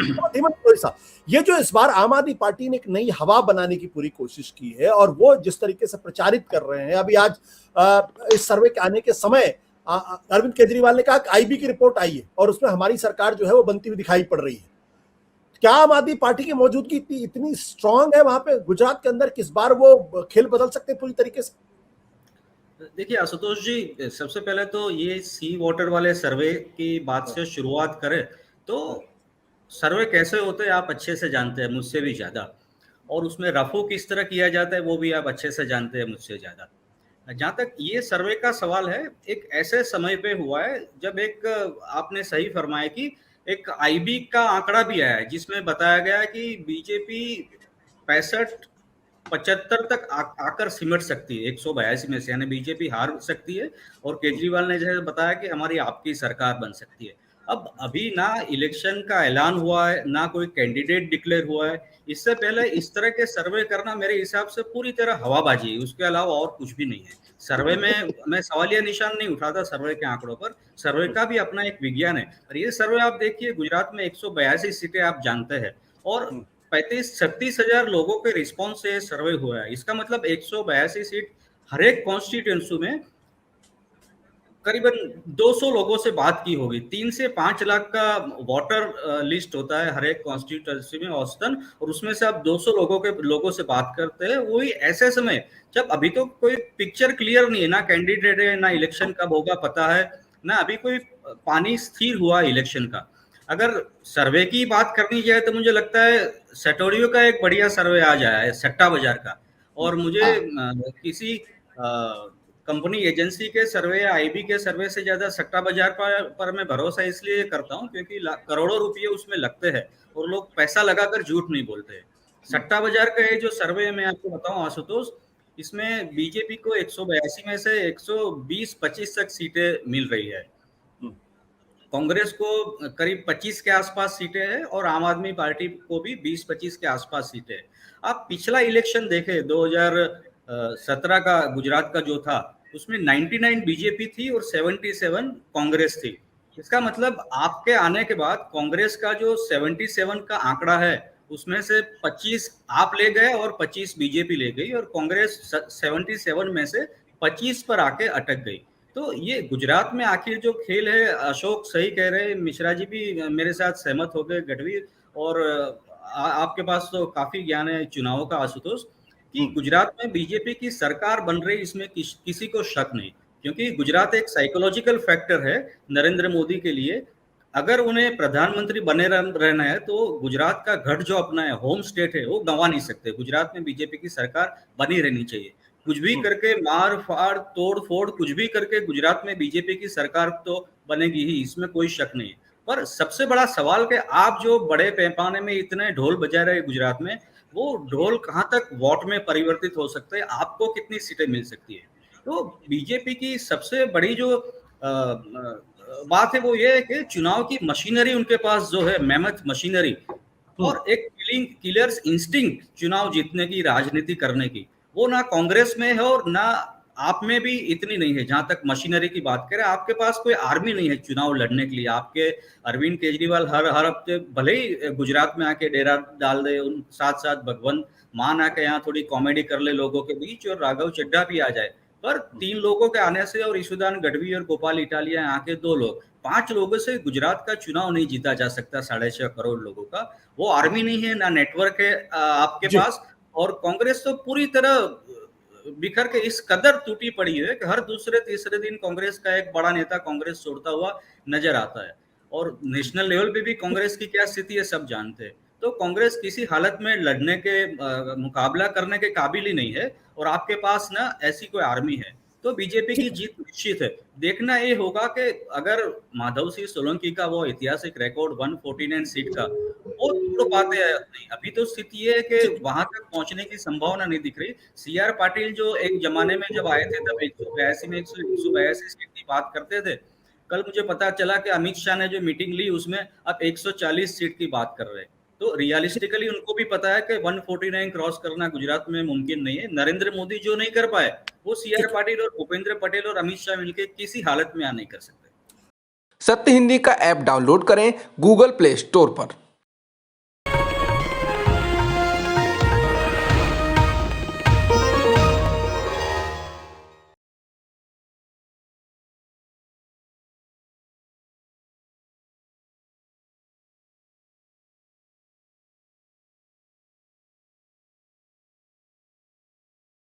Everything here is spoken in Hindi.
हेमंत साहब, ये जो इस बार आम आदमी पार्टी ने एक नई हवा बनाने की पूरी कोशिश की है और वो जिस तरीके से प्रचारित कर रहे हैं, अभी आज इस सर्वे के आने के समय अरविंद केजरीवाल ने कहा कि आईबी की रिपोर्ट आई है और उसमें हमारी सरकार जो है वो बनती हुई दिखाई पड़ रही है। क्या आम आदमी पार्टी की मौजूदगी इतनी स्ट्रांग है वहां पे गुजरात के अंदर, किस बार वो खेल बदल सकते हैं पूरी तरीके से? देखिए आशुतोष जी, सबसे पहले तो ये सी वोटर वाले सर्वे की बात से शुरुआत करें तो सर्वे कैसे होते हैं आप अच्छे से जानते हैं, मुझसे भी ज्यादा, और उसमें रफू किस तरह किया जाता है वो भी आप अच्छे से जानते हैं मुझसे ज्यादा। जहां तक ये सर्वे का सवाल है, एक ऐसे समय पे हुआ है जब एक, आपने सही फरमाया कि एक आईबी का आंकड़ा भी आया है जिसमें बताया गया है कि बीजेपी 65-75 तक आकर सिमट सकती है 182 में से, यानी बीजेपी हार सकती है। और केजरीवाल ने जैसे बताया कि हमारी आपकी सरकार बन सकती है। अब अभी ना इलेक्शन का ऐलान हुआ है, ना कोई कैंडिडेट डिक्लेयर हुआ है। इससे पहले इस तरह के सर्वे करना मेरे हिसाब से पूरी तरह हवाबाजी है, उसके अलावा और कुछ भी नहीं है। सर्वे में मैं सवालिया निशान नहीं उठाता सर्वे के आंकड़ों पर, सर्वे का भी अपना एक विज्ञान है। और ये सर्वे आप देखिए, गुजरात में 182 सीटें आप जानते हैं और 35-36 हजार लोगों के रिस्पॉन्स से सर्वे हुआ है। इसका मतलब 182 सीट, हर एक कॉन्स्टिट्यूंसी में करीबन 200 लोगों से बात की होगी। 3 से 5 लाख का वोटर लिस्ट होता है हर एक कॉन्स्टिट्यूंसी में औसतन, और उसमें से आप 200 लोगों से बात करते हैं, वही ऐसे समय जब अभी तो कोई पिक्चर क्लियर नहीं है, ना कैंडिडेट है, ना इलेक्शन कब होगा पता है, ना अभी कोई पानी स्थिर हुआ इलेक्शन का। अगर सर्वे की बात करनी जाए तो मुझे लगता है सटोरियो का एक बढ़िया सर्वे आ जाया है, सट्टा बाजार का। और मुझे किसी कंपनी एजेंसी के सर्वे या आईबी के सर्वे से ज्यादा सट्टा बाजार पर मैं भरोसा इसलिए करता हूं क्योंकि करोड़ों रुपये उसमें लगते हैं और लोग पैसा लगाकर झूठ नहीं बोलते। सट्टा बाजार का ये जो सर्वे मैं आपको बताऊं आशुतोष, इसमें बीजेपी को 182 में से 120-25 तक सीटें मिल रही है। कांग्रेस को करीब 25 के आसपास सीटें हैं और आम आदमी पार्टी को भी 20-25 के आसपास सीटें हैं। आप पिछला इलेक्शन देखें 2017 का गुजरात का जो था, उसमें 99 बीजेपी थी और 77 कांग्रेस थी। इसका मतलब आपके आने के बाद कांग्रेस का जो 77 का आंकड़ा है उसमें से 25 आप ले गए और 25 बीजेपी ले गई, और कांग्रेस 77 में से 25 पर आके अटक गई। तो ये गुजरात में आखिर जो खेल है, अशोक सही कह रहे हैं, मिश्रा जी भी मेरे साथ सहमत हो गए, गढ़वी, और आपके पास तो काफी ज्ञान है चुनावों का आशुतोष, कि गुजरात में बीजेपी की सरकार बन रही, इसमें किसी को शक नहीं। क्योंकि गुजरात एक साइकोलॉजिकल फैक्टर है नरेंद्र मोदी के लिए। अगर उन्हें प्रधानमंत्री बने रहना है तो गुजरात का गढ़ जो अपना है, होम स्टेट है, वो गंवा नहीं सकते। गुजरात में बीजेपी की सरकार बनी रहनी चाहिए। कुछ भी करके, मार फाड़ तोड़ फोड़ कुछ भी करके गुजरात में बीजेपी की सरकार तो बनेगी ही, इसमें कोई शक नहीं। पर सबसे बड़ा सवाल कि आप जो बड़े पैमाने में इतने ढोल बजा रहे हैं गुजरात में, वो ढोल कहां तक वोट में परिवर्तित हो सकते हैं, आपको कितनी सीटें मिल सकती है। तो बीजेपी की सबसे बड़ी जो बात है वो ये है कि चुनाव की मशीनरी उनके पास जो है, मेहनत मशीनरी, और एक किलर्स इंस्टिंक्ट चुनाव जीतने की, राजनीति करने की, वो ना कांग्रेस में है और ना आप में भी इतनी नहीं है। जहां तक मशीनरी की बात करें, आपके पास कोई आर्मी नहीं है चुनाव लड़ने के लिए। आपके अरविंद केजरीवाल हर हफ्ते भले ही गुजरात में आके डेरा डाल दे, उन साथ साथ भगवंत मान आके यहाँ थोड़ी कॉमेडी कर ले लोगों के बीच, और राघव चड्ढा भी आ जाए, पर 3 लोगों के आने से, और ईशुदान गढ़वी और गोपाल इटालिया यहाँ के 2 लोग, 5 लोगों से गुजरात का चुनाव नहीं जीता जा सकता 6.5 करोड़ लोगों का। वो आर्मी नहीं है, ना नेटवर्क है आपके पास। और कांग्रेस तो पूरी तरह बिखर के इस कदर टूटी पड़ी है कि हर दूसरे तीसरे दिन कांग्रेस का एक बड़ा नेता कांग्रेस छोड़ता हुआ नजर आता है। और नेशनल लेवल पे भी कांग्रेस की क्या स्थिति है सब जानते हैं। तो कांग्रेस किसी हालत में लड़ने के, मुकाबला करने के काबिल ही नहीं है, और आपके पास ना ऐसी कोई आर्मी है। तो बीजेपी की जीत निश्चित है। देखना ये होगा कि अगर माधव सिंह सोलंकी का वो ऐतिहासिक रिकॉर्ड 149 सीट का, वो तोड़ पाते हैं नहीं। अभी तो स्थिति ये है कि वहां तक पहुंचने की संभावना नहीं दिख रही। सीआर पाटिल जो एक जमाने में जब आए थे तब 182 में 182 सीट की बात करते थे। कल मुझे पता चला कि अमित शाह ने जो मीटिंग ली उसमें अब 140 सीट की बात कर रहे हैं। तो रियलिस्टिकली उनको भी पता है कि 149 क्रॉस करना गुजरात में मुमकिन नहीं है। नरेंद्र मोदी जो नहीं कर पाए, वो सीआर पाटिल और भूपेंद्र पटेल और अमित शाह मिलकर किसी हालत में नहीं कर सकते। सत्य हिंदी का ऐप डाउनलोड करें गूगल प्ले स्टोर पर।